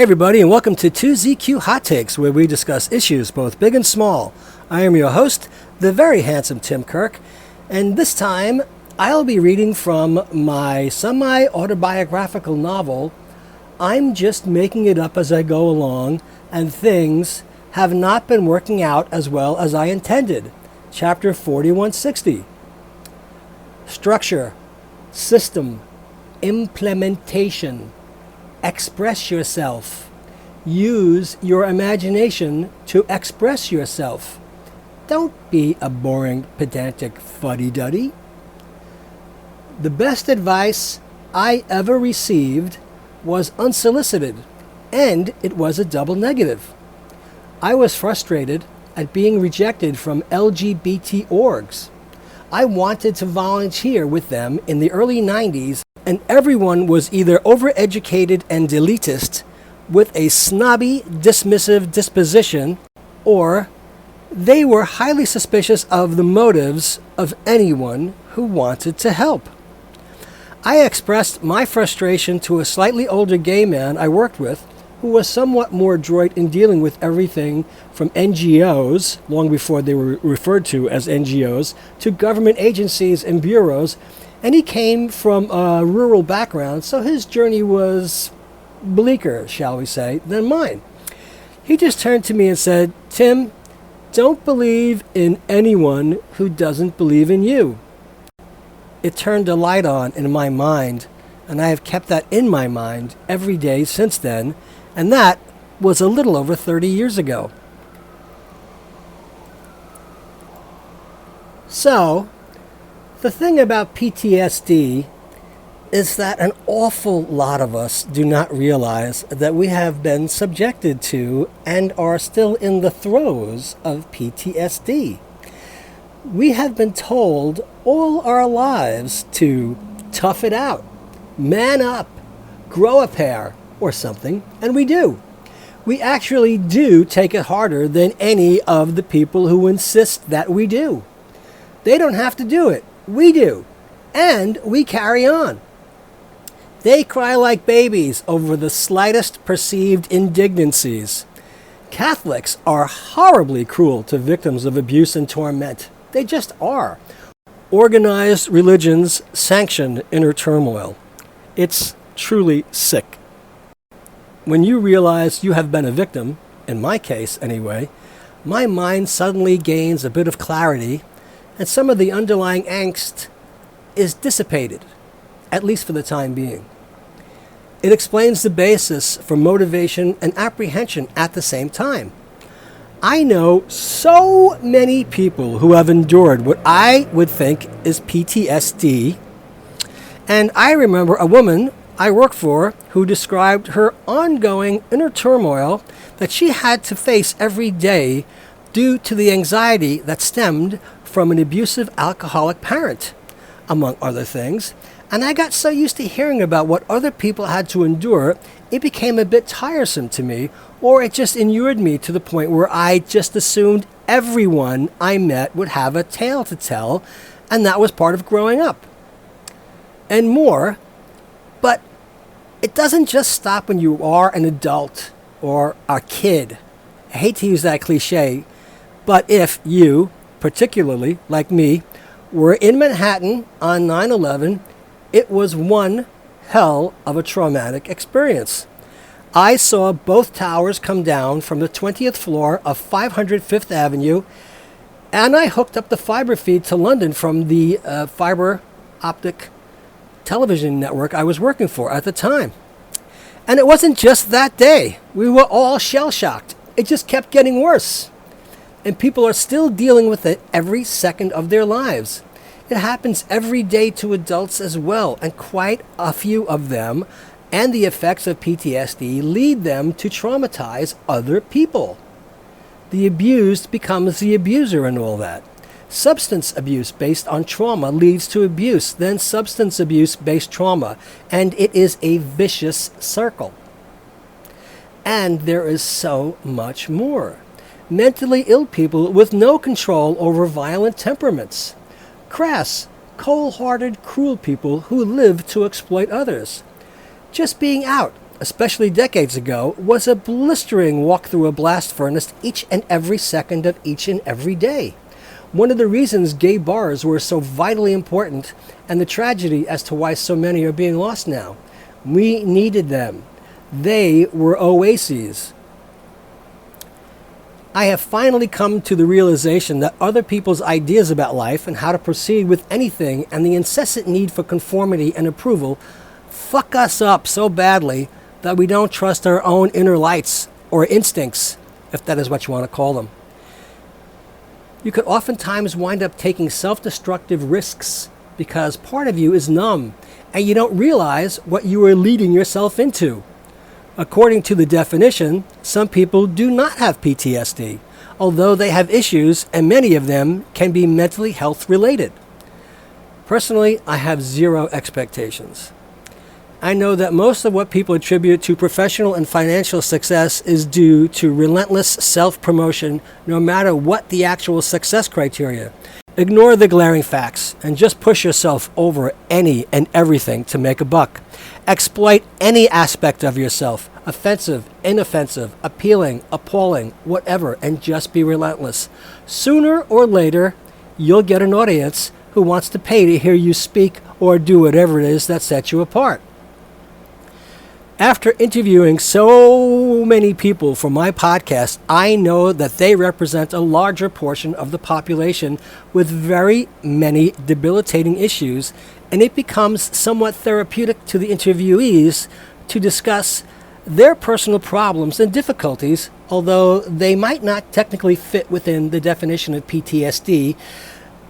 everybody, and welcome to 2ZQ Hot Takes, where we discuss issues both big and small. I am your host, the very handsome Tim Kirk, and this time I'll be reading from my semi-autobiographical novel, I'm Just Making It Up As I Go Along, and Things Have Not Been Working Out As Well As I Intended, Chapter 4160. Structure, system, implementation. Express yourself. Use your imagination to express yourself. Don't be a boring, pedantic fuddy-duddy. The best advice I ever received was unsolicited, and it was a double negative. I was frustrated at being rejected from LGBT orgs. I wanted to volunteer with them in the early 90s, and everyone was either overeducated and elitist with a snobby, dismissive disposition, or they were highly suspicious of the motives of anyone who wanted to help. I expressed my frustration to a slightly older gay man I worked with, who was somewhat more adroit in dealing with everything from NGOs, long before they were referred to as NGOs, to government agencies and bureaus, and he came from a rural background, so his journey was bleaker, shall we say, than mine. He just turned to me and said, "Tim, don't believe in anyone who doesn't believe in you." It turned a light on in my mind, and I have kept that in my mind every day since then, and that was a little over 30 years ago. So, the thing about PTSD is that an awful lot of us do not realize that we have been subjected to and are still in the throes of PTSD. We have been told all our lives to tough it out, man up, grow a pair, or something, and we do. We actually do take it harder than any of the people who insist that we do. They don't have to do it. We do. And we carry on. They cry like babies over the slightest perceived indignancies. Catholics are horribly cruel to victims of abuse and torment. They just are. Organized religions sanction inner turmoil. It's truly sick. When you realize you have been a victim, in my case anyway, my mind suddenly gains a bit of clarity, and some of the underlying angst is dissipated, at least for the time being. It explains the basis for motivation and apprehension at the same time. I know so many people who have endured what I would think is PTSD, and I remember a woman I worked for who described her ongoing inner turmoil that she had to face every day due to the anxiety that stemmed from an abusive alcoholic parent, among other things. And I got so used to hearing about what other people had to endure, it became a bit tiresome to me, or it just inured me to the point where I just assumed everyone I met would have a tale to tell, and that was part of growing up. And more, but it doesn't just stop when you are an adult or a kid. I hate to use that cliche, but if you, particularly like me, were in Manhattan on 9/11, it was one hell of a traumatic experience. I saw both towers come down from the 20th floor of 500 Fifth Avenue, and I hooked up the fiber feed to London from the fiber optic television network I was working for at the time. And it wasn't just that day. We were all shell-shocked. It just kept getting worse. And people are still dealing with it every second of their lives. It happens every day to adults as well, and quite a few of them, and the effects of PTSD lead them to traumatize other people. The abused becomes the abuser and all that. Substance abuse based on trauma leads to abuse, then substance abuse based trauma, and it is a vicious circle. And there is so much more. Mentally ill people with no control over violent temperaments. Crass, cold-hearted, cruel people who live to exploit others. Just being out, especially decades ago, was a blistering walk through a blast furnace each and every second of each and every day. One of the reasons gay bars were so vitally important, and the tragedy as to why so many are being lost now. We needed them. They were oases. I have finally come to the realization that other people's ideas about life and how to proceed with anything and the incessant need for conformity and approval fuck us up so badly that we don't trust our own inner lights or instincts, if that is what you want to call them. You could oftentimes wind up taking self-destructive risks because part of you is numb and you don't realize what you are leading yourself into. According to the definition, some people do not have PTSD, although they have issues and many of them can be mentally health related. Personally, I have zero expectations. I know that most of what people attribute to professional and financial success is due to relentless self-promotion, no matter what the actual success criteria. Ignore the glaring facts and just push yourself over any and everything to make a buck. Exploit any aspect of yourself, offensive, inoffensive, appealing, appalling, whatever, and just be relentless. Sooner or later, you'll get an audience who wants to pay to hear you speak or do whatever it is that sets you apart. After interviewing so many people for my podcast, I know that they represent a larger portion of the population with very many debilitating issues, and it becomes somewhat therapeutic to the interviewees to discuss their personal problems and difficulties, although they might not technically fit within the definition of PTSD.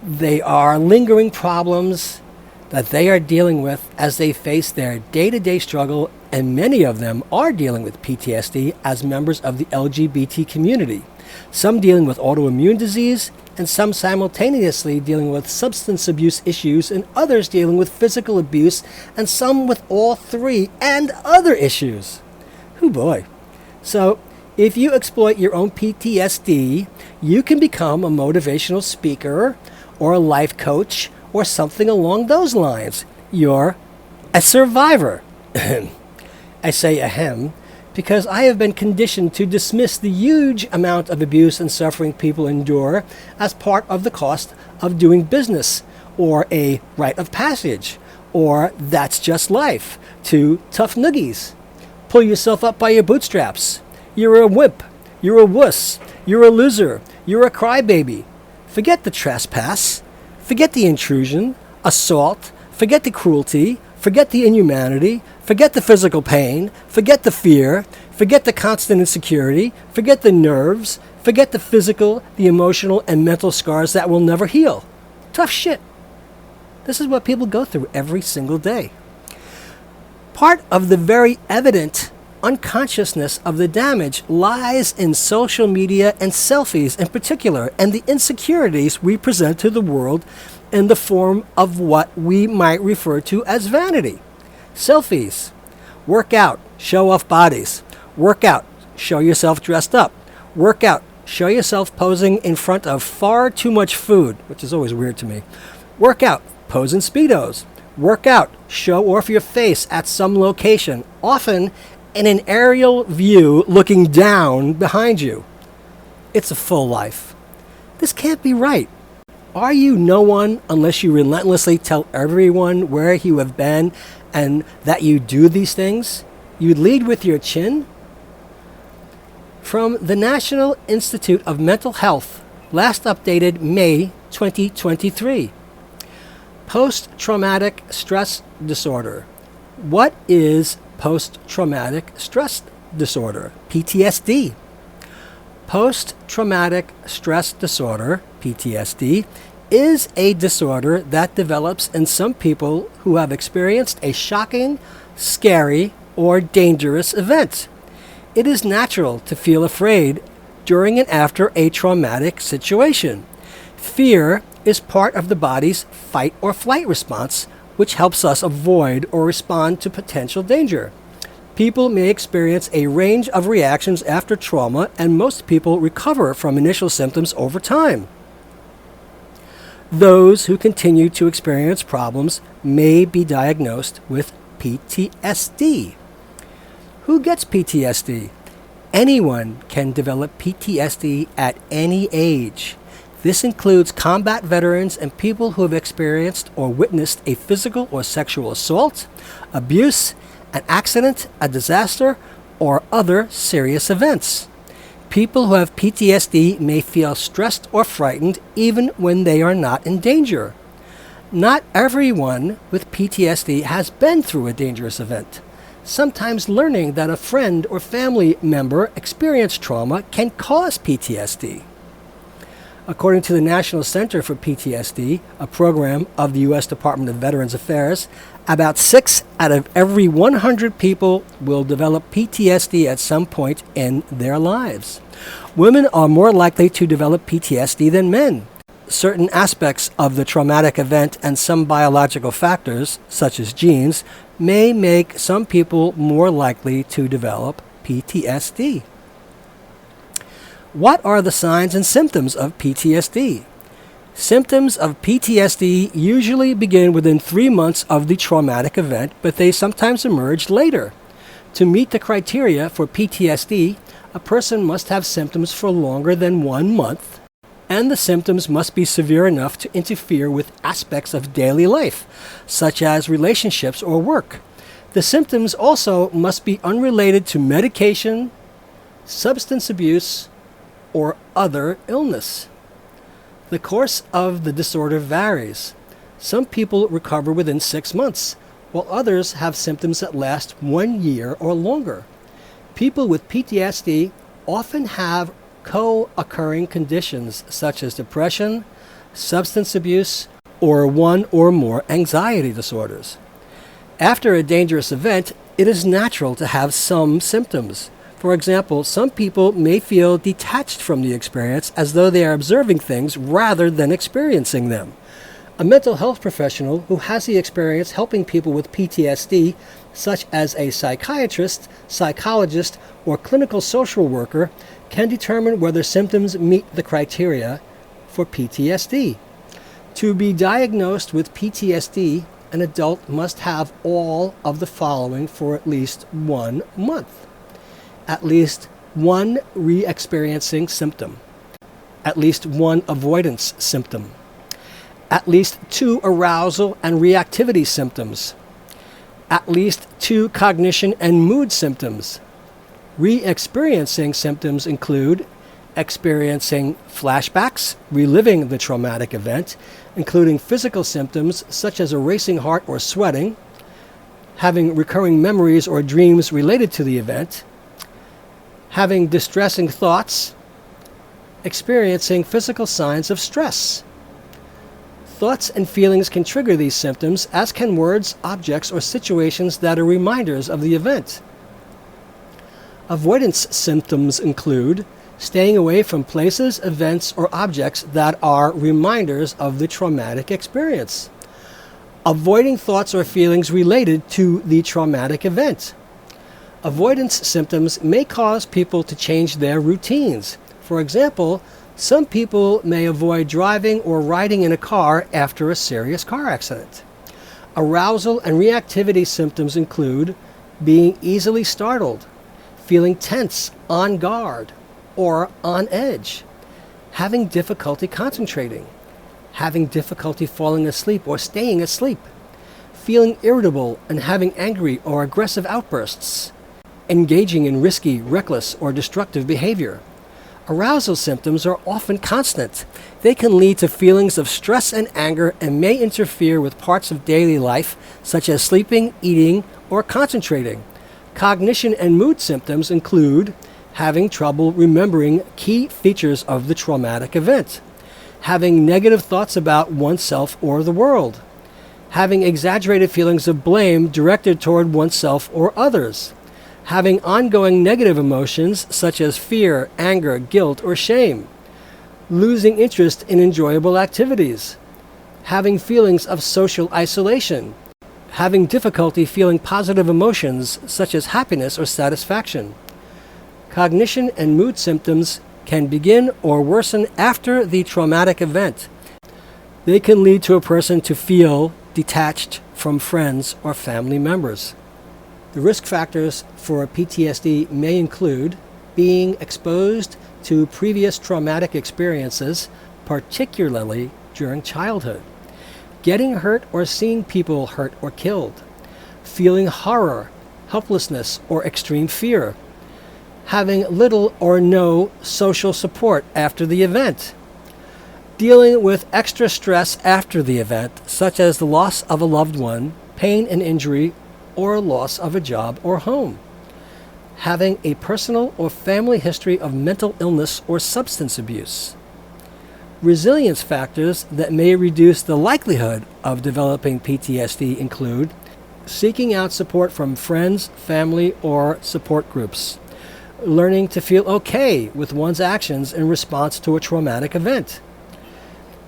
They are lingering problems that they are dealing with as they face their day-to-day struggle, and many of them are dealing with PTSD as members of the LGBT community. Some dealing with autoimmune disease, and some simultaneously dealing with substance abuse issues, and others dealing with physical abuse, and some with all three and other issues. Oh boy. So, if you exploit your own PTSD, you can become a motivational speaker or a life coach or something along those lines. You're a survivor. I say ahem because I have been conditioned to dismiss the huge amount of abuse and suffering people endure as part of the cost of doing business, or a rite of passage, or that's just life, to tough noogies. Pull yourself up by your bootstraps. You're a wimp. You're a wuss. You're a loser. You're a crybaby. Forget the trespass. Forget the intrusion, assault. Forget the cruelty. Forget the inhumanity. Forget the physical pain. Forget the fear. Forget the constant insecurity. Forget the nerves. Forget the physical, the emotional, and mental scars that will never heal. Tough shit. This is what people go through every single day. Part of the very evident unconsciousness of the damage lies in social media and selfies in particular, and the insecurities we present to the world in the form of what we might refer to as vanity. Selfies. Work out, show off bodies. Work out, show yourself dressed up. Work out, show yourself posing in front of far too much food, which is always weird to me. Work out, pose in Speedos. Work out, show off your face at some location, often in an aerial view looking down behind you. It's a full life. This can't be right. Are you no one unless you relentlessly tell everyone where you have been and that you do these things? You lead with your chin? From the National Institute of Mental Health, last updated May 2023. Post-traumatic stress disorder. What is post-traumatic stress disorder? PTSD. Post-traumatic stress disorder, PTSD, is a disorder that develops in some people who have experienced a shocking, scary, or dangerous event. It is natural to feel afraid during and after a traumatic situation. Fear is part of the body's fight or flight response, which helps us avoid or respond to potential danger. People may experience a range of reactions after trauma, and most people recover from initial symptoms over time. Those who continue to experience problems may be diagnosed with PTSD. Who gets PTSD? Anyone can develop PTSD at any age. This includes combat veterans and people who have experienced or witnessed a physical or sexual assault, abuse, an accident, a disaster, or other serious events. People who have PTSD may feel stressed or frightened even when they are not in danger. Not everyone with PTSD has been through a dangerous event. Sometimes learning that a friend or family member experienced trauma can cause PTSD. According to the National Center for PTSD, a program of the U.S. Department of Veterans Affairs, about 6 out of every 100 people will develop PTSD at some point in their lives. Women are more likely to develop PTSD than men. Certain aspects of the traumatic event and some biological factors, such as genes, may make some people more likely to develop PTSD. What are the signs and symptoms of PTSD? Symptoms of PTSD usually begin within 3 months of the traumatic event, but they sometimes emerge later. To meet the criteria for PTSD, a person must have symptoms for longer than 1 month, and the symptoms must be severe enough to interfere with aspects of daily life, such as relationships or work. The symptoms also must be unrelated to medication, substance abuse, or other illness. The course of the disorder varies. Some people recover within 6 months, while others have symptoms that last 1 year or longer. People with PTSD often have co-occurring conditions such as depression, substance abuse, or 1 or more anxiety disorders. After a dangerous event, it is natural to have some symptoms. For example, some people may feel detached from the experience as though they are observing things rather than experiencing them. A mental health professional who has the experience helping people with PTSD, such as a psychiatrist, psychologist, or clinical social worker, can determine whether symptoms meet the criteria for PTSD. To be diagnosed with PTSD, an adult must have all of the following for at least 1 month. At least 1 re-experiencing symptom, at least 1 avoidance symptom, at least 2 arousal and reactivity symptoms, at least 2 cognition and mood symptoms. Re-experiencing symptoms include experiencing flashbacks, reliving the traumatic event, including physical symptoms such as a racing heart or sweating, having recurring memories or dreams related to the event, having distressing thoughts, experiencing physical signs of stress. Thoughts and feelings can trigger these symptoms, as can words, objects, or situations that are reminders of the event. Avoidance symptoms include staying away from places, events, or objects that are reminders of the traumatic experience. Avoiding thoughts or feelings related to the traumatic event. Avoidance symptoms may cause people to change their routines. For example, some people may avoid driving or riding in a car after a serious car accident. Arousal and reactivity symptoms include being easily startled, feeling tense, on guard, or on edge, having difficulty concentrating, having difficulty falling asleep or staying asleep, feeling irritable and having angry or aggressive outbursts, engaging in risky, reckless, or destructive behavior. Arousal symptoms are often constant. They can lead to feelings of stress and anger and may interfere with parts of daily life, such as sleeping, eating, or concentrating. Cognition and mood symptoms include having trouble remembering key features of the traumatic event, having negative thoughts about oneself or the world, having exaggerated feelings of blame directed toward oneself or others, having ongoing negative emotions such as fear, anger, guilt, or shame, losing interest in enjoyable activities, having feelings of social isolation, having difficulty feeling positive emotions such as happiness or satisfaction. Cognition and mood symptoms can begin or worsen after the traumatic event. They can lead to a person to feel detached from friends or family members. The risk factors for PTSD may include being exposed to previous traumatic experiences, particularly during childhood, getting hurt or seeing people hurt or killed, feeling horror, helplessness, or extreme fear, having little or no social support after the event, dealing with extra stress after the event, such as the loss of a loved one, pain and injury, or loss of a job or home, having a personal or family history of mental illness or substance abuse. Resilience factors that may reduce the likelihood of developing PTSD include seeking out support from friends, family, or support groups, learning to feel okay with one's actions in response to a traumatic event,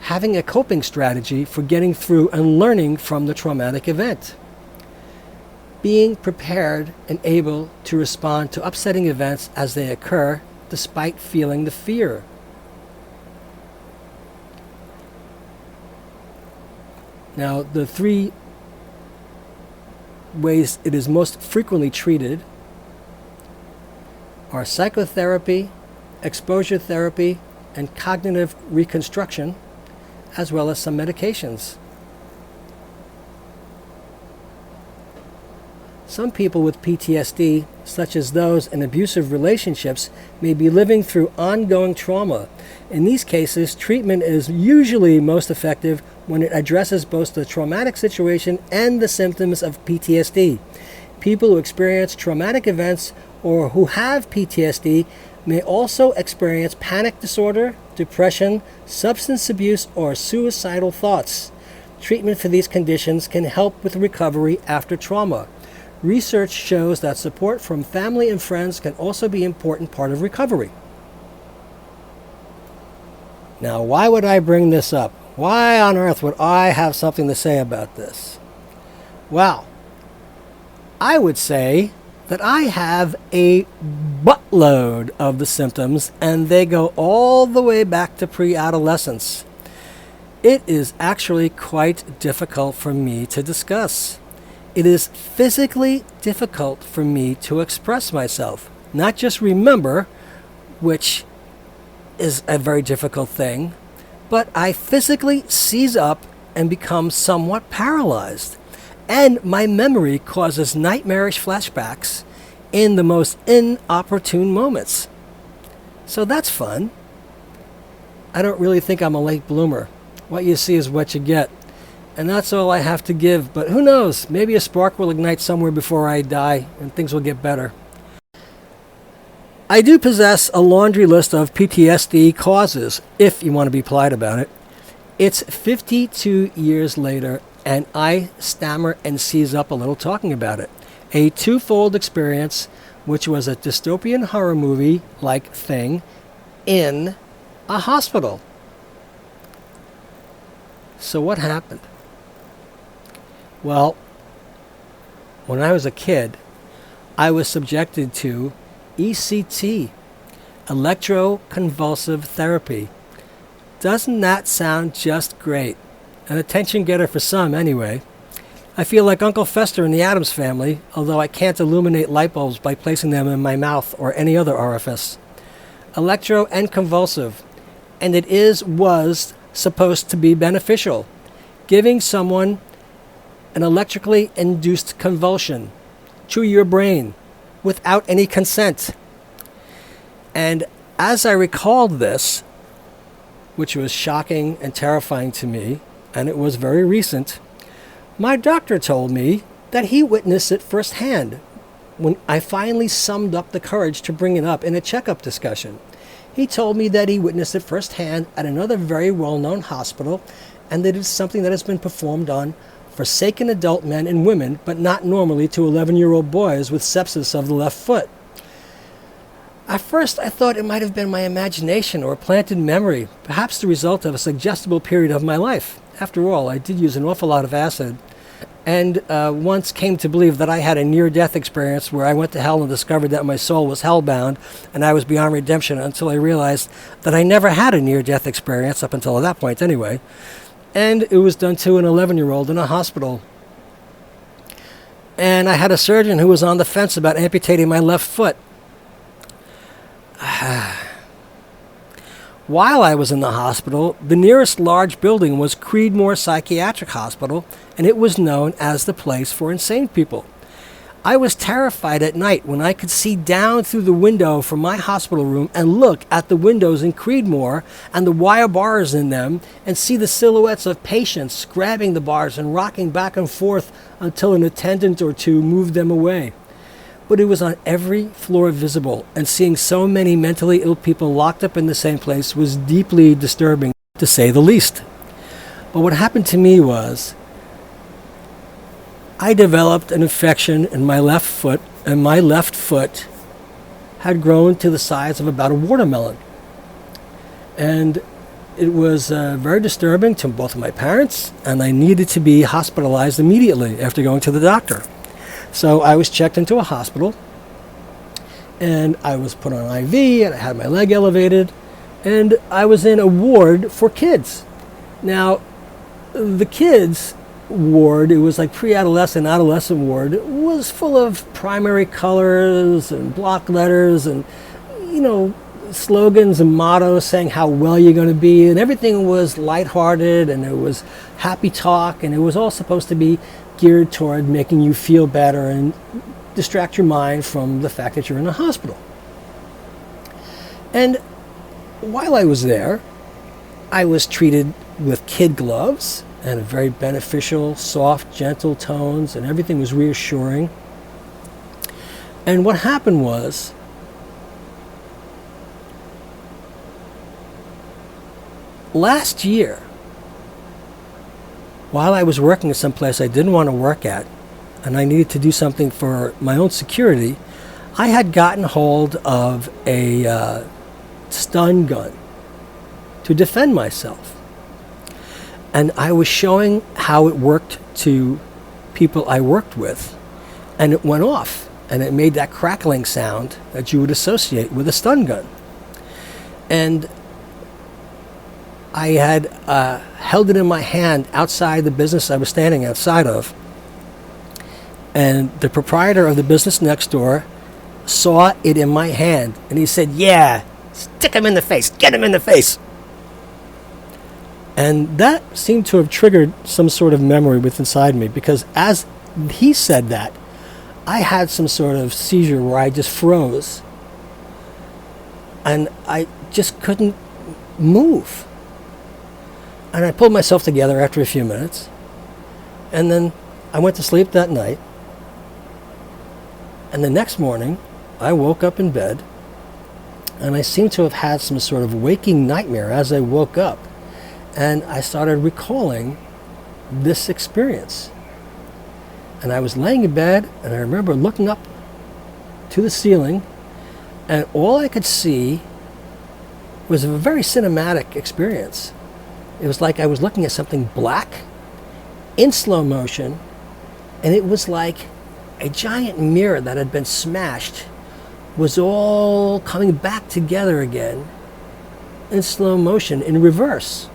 having a coping strategy for getting through and learning from the traumatic event, being prepared and able to respond to upsetting events as they occur despite feeling the fear. Now, the three ways it is most frequently treated are psychotherapy, exposure therapy, and cognitive reconstruction, as well as some medications. Some people with PTSD, such as those in abusive relationships, may be living through ongoing trauma. In these cases, treatment is usually most effective when it addresses both the traumatic situation and the symptoms of PTSD. People who experience traumatic events or who have PTSD may also experience panic disorder, depression, substance abuse, or suicidal thoughts. Treatment for these conditions can help with recovery after trauma. Research shows that support from family and friends can also be an important part of recovery. Now, why would I bring this up? Why on earth would I have something to say about this? Well, I would say that I have a buttload of the symptoms, and they go all the way back to pre-adolescence. It is actually quite difficult for me to discuss. It is physically difficult for me to express myself, not just remember, which is a very difficult thing, but I physically seize up and become somewhat paralyzed. And my memory causes nightmarish flashbacks in the most inopportune moments. So that's fun. I don't really think I'm a late bloomer. What you see is what you get. And that's all I have to give. But who knows? Maybe a spark will ignite somewhere before I die and things will get better. I do possess a laundry list of PTSD causes, if you want to be polite about it. It's 52 years later, and I stammer and seize up a little talking about it. A twofold experience, which was a dystopian horror movie-like thing in a hospital. So what happened? Well, when I was a kid, I was subjected to ECT, electroconvulsive therapy. Doesn't that sound just great? An attention getter for some, anyway. I feel like Uncle Fester in the Addams Family, although I can't illuminate light bulbs by placing them in my mouth or any other orifice. Electro and convulsive, and it was supposed to be beneficial, giving someone an electrically induced convulsion to your brain without any consent. And as I recalled this, which was shocking and terrifying to me, and it was very recent, my doctor told me that he witnessed it firsthand when I finally summed up the courage to bring it up in a checkup discussion. He told me that he witnessed it firsthand at another very well-known hospital, and that it's something that has been performed on forsaken adult men and women, but not normally to 11-year-old boys with sepsis of the left foot. At first, I thought it might have been my imagination or a planted memory, perhaps the result of a suggestible period of my life. After all, I did use an awful lot of acid, and once came to believe that I had a near-death experience where I went to hell and discovered that my soul was hellbound and I was beyond redemption, until I realized that I never had a near-death experience, up until that point anyway. And it was done to an 11-year-old in a hospital. And I had a surgeon who was on the fence about amputating my left foot. While I was in the hospital, the nearest large building was Creedmoor Psychiatric Hospital, and it was known as the place for insane people. I was terrified at night when I could see down through the window from my hospital room and look at the windows in Creedmoor and the wire bars in them and see the silhouettes of patients grabbing the bars and rocking back and forth until an attendant or two moved them away. But it was on every floor visible, and seeing so many mentally ill people locked up in the same place was deeply disturbing, to say the least. But what happened to me was I developed an infection in my left foot, and my left foot had grown to the size of about a watermelon. And it was very disturbing to both of my parents, and I needed to be hospitalized immediately after going to the doctor. So I was checked into a hospital, and I was put on IV, and I had my leg elevated, and I was in a ward for kids. Now, the kids ward, it was like pre-adolescent, adolescent ward, was full of primary colors and block letters and, slogans and mottos saying how well you're going to be, and everything was lighthearted, and it was happy talk, and it was all supposed to be geared toward making you feel better and distract your mind from the fact that you're in a hospital. And while I was there, I was treated with kid gloves and very beneficial, soft, gentle tones, and everything was reassuring. And what happened was, last year, while I was working at some place I didn't want to work at, and I needed to do something for my own security, I had gotten hold of a stun gun to defend myself. And I was showing how it worked to people I worked with, and it went off, and it made that crackling sound that you would associate with a stun gun. And I had held it in my hand outside the business I was standing outside of, and the proprietor of the business next door saw it in my hand, and he said, "Yeah, stick him in the face, get him in the face." And that seemed to have triggered some sort of memory within inside me, because as he said that, I had some sort of seizure where I just froze. And I just couldn't move. And I pulled myself together after a few minutes. And then I went to sleep that night. And the next morning, I woke up in bed, and I seemed to have had some sort of waking nightmare as I woke up. And I started recalling this experience. And I was laying in bed, and I remember looking up to the ceiling, and all I could see was a very cinematic experience. It was like I was looking at something black in slow motion, and it was like a giant mirror that had been smashed was all coming back together again in slow motion, in reverse.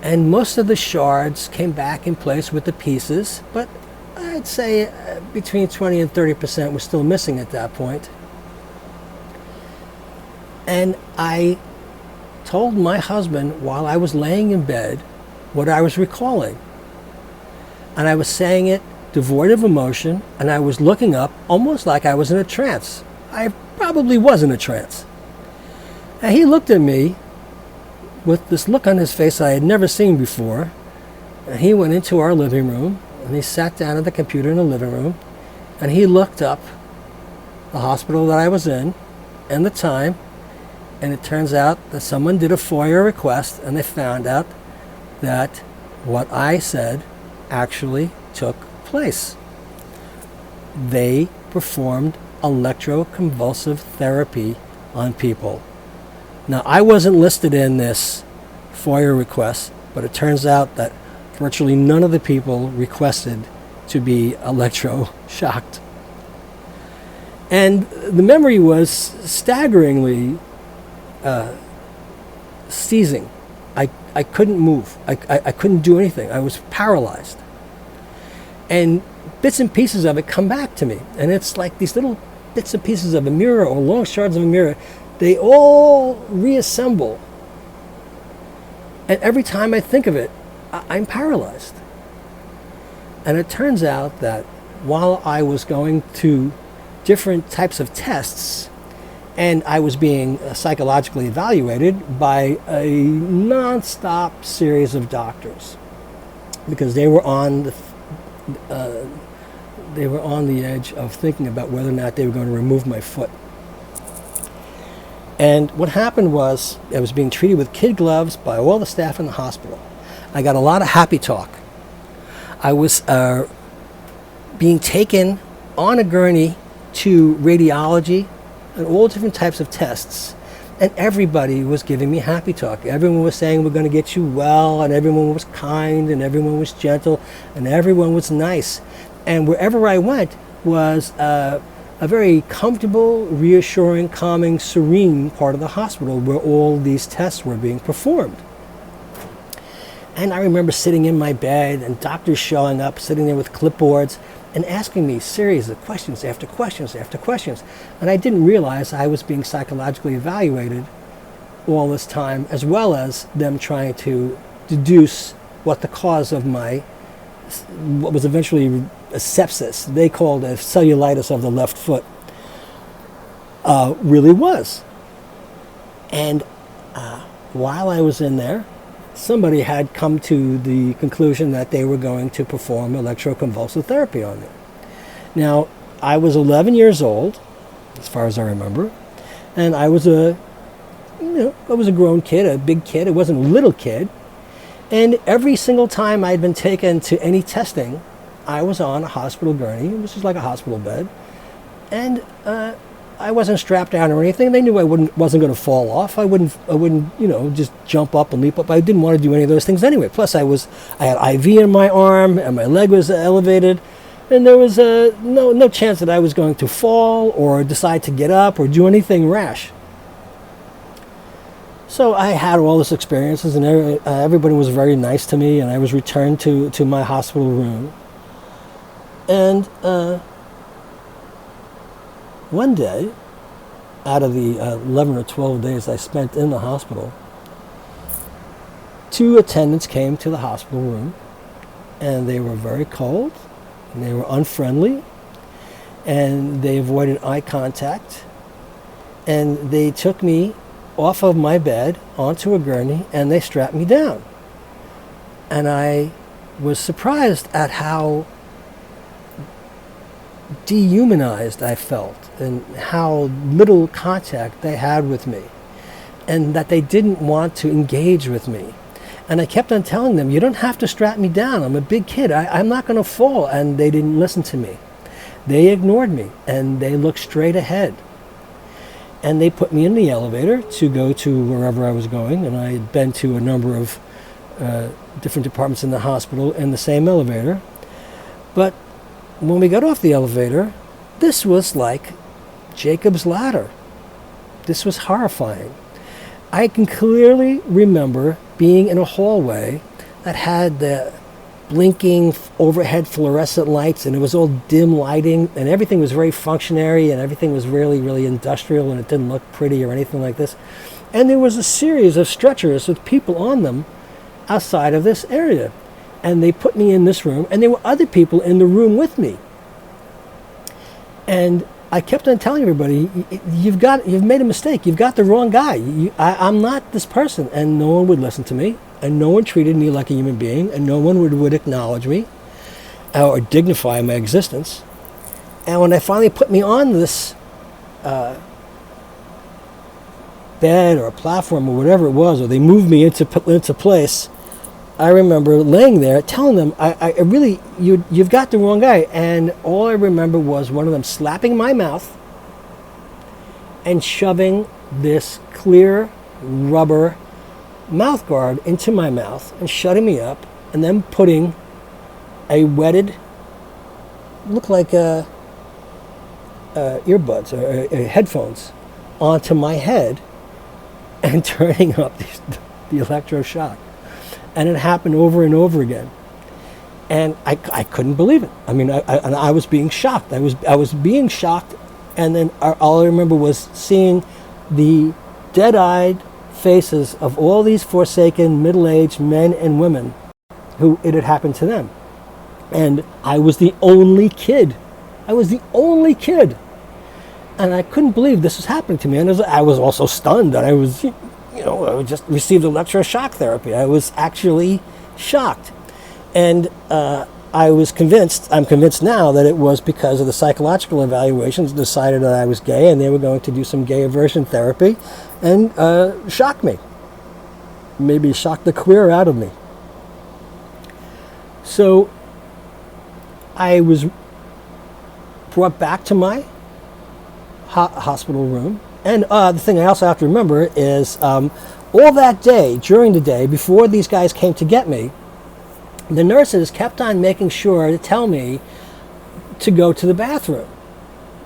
And most of the shards came back in place with the pieces, but I'd say between 20 and 30% were still missing at that point. And I told my husband while I was laying in bed what I was recalling. And I was saying it devoid of emotion, and I was looking up almost like I was in a trance. I probably was in a trance. And he looked at me with this look on his face I had never seen before. And he went into our living room, and he sat down at the computer in the living room, and he looked up the hospital that I was in and the time, and it turns out that someone did a FOIA request, and they found out that what I said actually took place. They performed electroconvulsive therapy on people. Now, I wasn't listed in this FOIA request, but it turns out that virtually none of the people requested to be electroshocked. And the memory was staggeringly seizing. I couldn't move. I couldn't do anything. I was paralyzed. And bits and pieces of it come back to me. And it's like these little bits and pieces of a mirror or long shards of a mirror. They all reassemble. And every time I think of it, I'm paralyzed. And it turns out that while I was going to different types of tests, and I was being psychologically evaluated by a non-stop series of doctors, because they were on the edge of thinking about whether or not they were going to remove my foot. And what happened was I was being treated with kid gloves by all the staff in the hospital. I got a lot of happy talk. I was being taken on a gurney to radiology and all different types of tests. And everybody was giving me happy talk. Everyone was saying, we're going to get you well, and everyone was kind, and everyone was gentle, and everyone was nice. And wherever I went was a very comfortable, reassuring, calming, serene part of the hospital where all these tests were being performed. And I remember sitting in my bed and doctors showing up, sitting there with clipboards and asking me series of questions after questions after questions. And I didn't realize I was being psychologically evaluated all this time, as well as them trying to deduce what the cause of what was eventually a sepsis, they called a cellulitis of the left foot, really was. And while I was in there, somebody had come to the conclusion that they were going to perform electroconvulsive therapy on me. Now, I was 11 years old, as far as I remember, and I was a grown kid, a big kid. It wasn't a little kid. And every single time I'd been taken to any testing, I was on a hospital gurney, which is like a hospital bed, and I wasn't strapped down or anything. They knew I wasn't going to fall off. I wouldn't, just jump up and leap up. I didn't want to do any of those things anyway. Plus, I had IV in my arm, and my leg was elevated, and there was no chance that I was going to fall or decide to get up or do anything rash. So I had all this experiences, and everybody was very nice to me, and I was returned to my hospital room. And one day, out of the 11 or 12 days I spent in the hospital, 2 attendants came to the hospital room, and they were very cold, and they were unfriendly, and they avoided eye contact, and they took me off of my bed onto a gurney, and they strapped me down. And I was surprised at how dehumanized I felt, and how little contact they had with me, and that they didn't want to engage with me. And I kept on telling them, you don't have to strap me down. I'm a big kid. I'm not going to fall. And they didn't listen to me. They ignored me, and they looked straight ahead. And they put me in the elevator to go to wherever I was going, and I had been to a number of different departments in the hospital in the same elevator. But when we got off the elevator, this was like Jacob's ladder. This was horrifying. I can clearly remember being in a hallway that had the blinking overhead fluorescent lights, and it was all dim lighting, and everything was very functionary, and everything was really, really industrial, and it didn't look pretty or anything like this. And there was a series of stretchers with people on them outside of this area. And they put me in this room, and there were other people in the room with me. And I kept on telling everybody, you've made a mistake. You've got the wrong guy. I'm not this person. And no one would listen to me, and no one treated me like a human being, and no one would acknowledge me or dignify my existence. And when they finally put me on this bed or a platform or whatever it was, or they moved me into place, I remember laying there telling them, I really, you've got the wrong guy. And all I remember was one of them slapping my mouth and shoving this clear rubber mouth guard into my mouth and shutting me up, and then putting a wetted, looked like earbuds or headphones onto my head and turning up the electroshock. And it happened over and over again. And I couldn't believe it. I mean, I was being shocked. I was being shocked, and then all I remember was seeing the dead-eyed faces of all these forsaken middle-aged men and women who it had happened to them. And I was the only kid. I was the only kid. And I couldn't believe this was happening to me. And I was also stunned that I was, I just received electroshock therapy. I was actually shocked. And I'm convinced now that it was because of the psychological evaluations decided that I was gay, and they were going to do some gay aversion therapy and shock me. Maybe shock the queer out of me. So I was brought back to my hospital room. And the thing I also have to remember is all that day, during the day, before these guys came to get me, the nurses kept on making sure to tell me to go to the bathroom.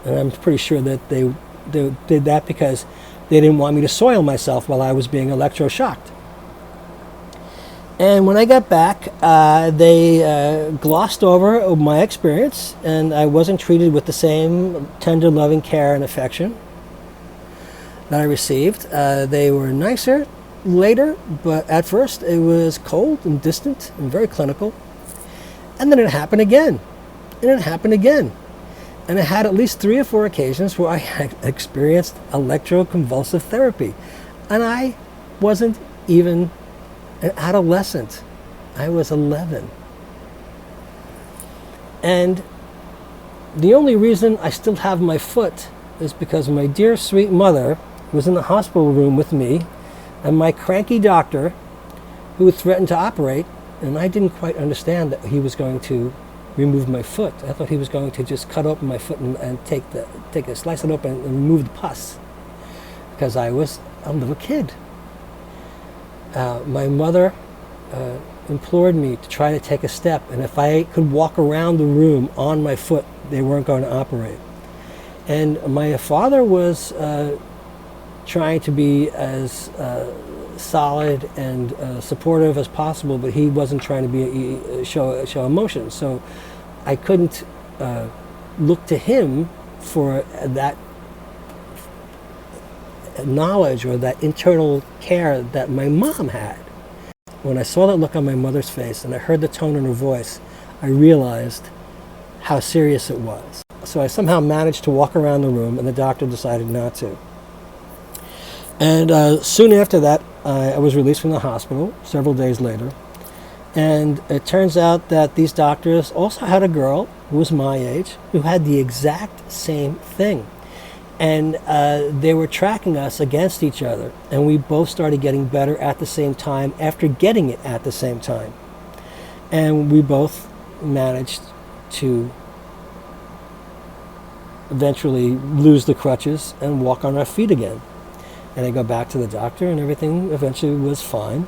And I'm pretty sure that they did that because they didn't want me to soil myself while I was being electroshocked. And when I got back, they glossed over my experience, and I wasn't treated with the same tender, loving care and affection that I received. They were nicer later, but at first it was cold and distant and very clinical. And then it happened again. And it happened again. And I had at least 3 or 4 occasions where I had experienced electroconvulsive therapy. And I wasn't even an adolescent. I was 11. And the only reason I still have my foot is because my dear sweet mother was in the hospital room with me, and my cranky doctor who threatened to operate, and I didn't quite understand that he was going to remove my foot. I thought he was going to just cut open my foot and slice it open and remove the pus, because I was a little kid. My mother implored me to try to take a step, and if I could walk around the room on my foot, they weren't going to operate. And my father was trying to be as solid and supportive as possible, but he wasn't trying to be show emotion. So I couldn't look to him for that knowledge or that internal care that my mom had. When I saw that look on my mother's face and I heard the tone in her voice, I realized how serious it was. So I somehow managed to walk around the room, and the doctor decided not to. And soon after that, I was released from the hospital several days later. And it turns out that these doctors also had a girl who was my age who had the exact same thing. And they were tracking us against each other. And we both started getting better at the same time after getting it at the same time. And we both managed to eventually lose the crutches and walk on our feet again. And I go back to the doctor, and everything eventually was fine.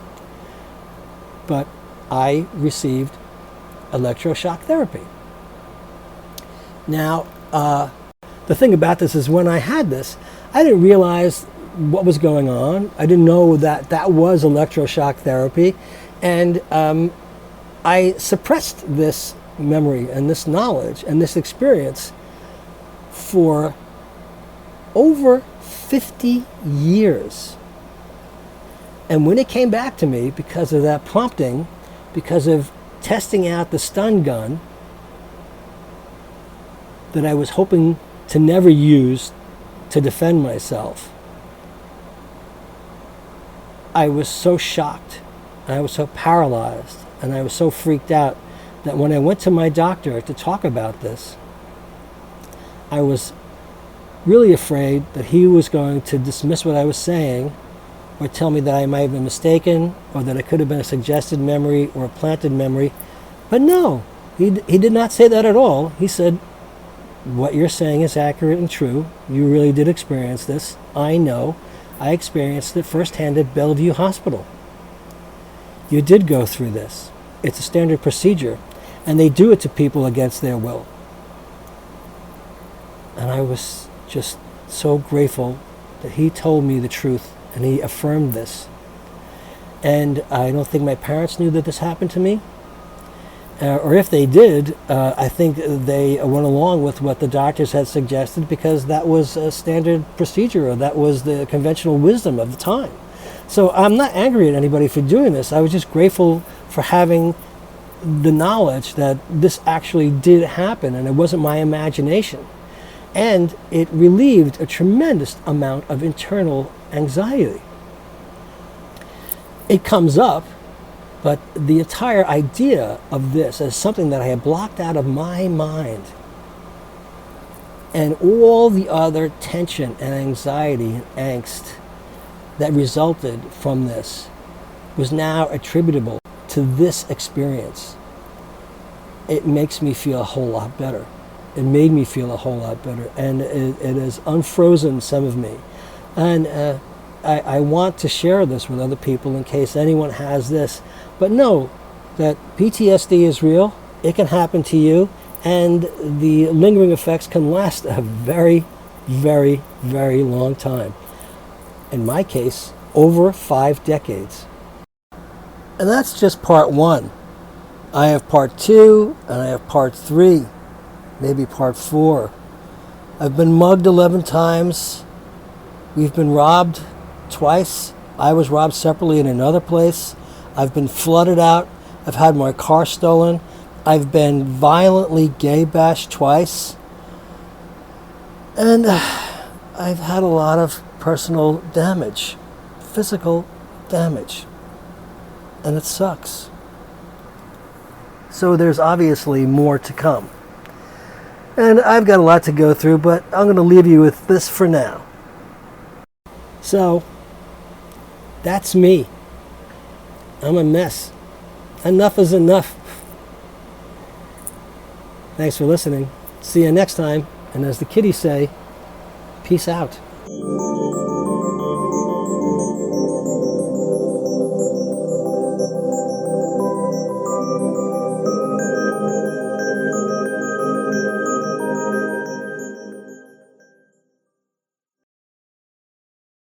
But I received electroshock therapy. Now, the thing about this is when I had this, I didn't realize what was going on. I didn't know that that was electroshock therapy. And I suppressed this memory and this knowledge and this experience for over 50 years. And when it came back to me, because of that prompting, because of testing out the stun gun that I was hoping to never use to defend myself, I was so shocked, and I was so paralyzed, and I was so freaked out that when I went to my doctor to talk about this, I was really afraid that he was going to dismiss what I was saying, or tell me that I might have been mistaken, or that it could have been a suggested memory or a planted memory. But no, he did not say that at all. He said, what you're saying is accurate and true. You really did experience this. I know. I experienced it firsthand at Bellevue Hospital. You did go through this. It's a standard procedure, and they do it to people against their will. And I was just so grateful that he told me the truth and he affirmed this. And I don't think my parents knew that this happened to me. Or if they did, I think they went along with what the doctors had suggested because that was a standard procedure, or that was the conventional wisdom of the time. So I'm not angry at anybody for doing this. I was just grateful for having the knowledge that this actually did happen and it wasn't my imagination. And it relieved a tremendous amount of internal anxiety. It comes up, but the entire idea of this as something that I had blocked out of my mind, and all the other tension and anxiety and angst that resulted from this was now attributable to this experience. It makes me feel a whole lot better. It made me feel a whole lot better, and it has unfrozen some of me. And I want to share this with other people in case anyone has this. But know that PTSD is real. It can happen to you, and the lingering effects can last a very, very, very long time. In my case, over 5 decades. And that's just part 1. I have part 2, and I have part 3, maybe part 4. I've been mugged 11 times. We've been robbed twice. I was robbed separately in another place. I've been flooded out. I've had my car stolen. I've been violently gay bashed twice. And I've had a lot of personal damage, physical damage. And it sucks. So there's obviously more to come. And I've got a lot to go through, but I'm going to leave you with this for now. So, that's me. I'm a mess. Enough is enough. Thanks for listening. See you next time. And as the kiddies say, peace out.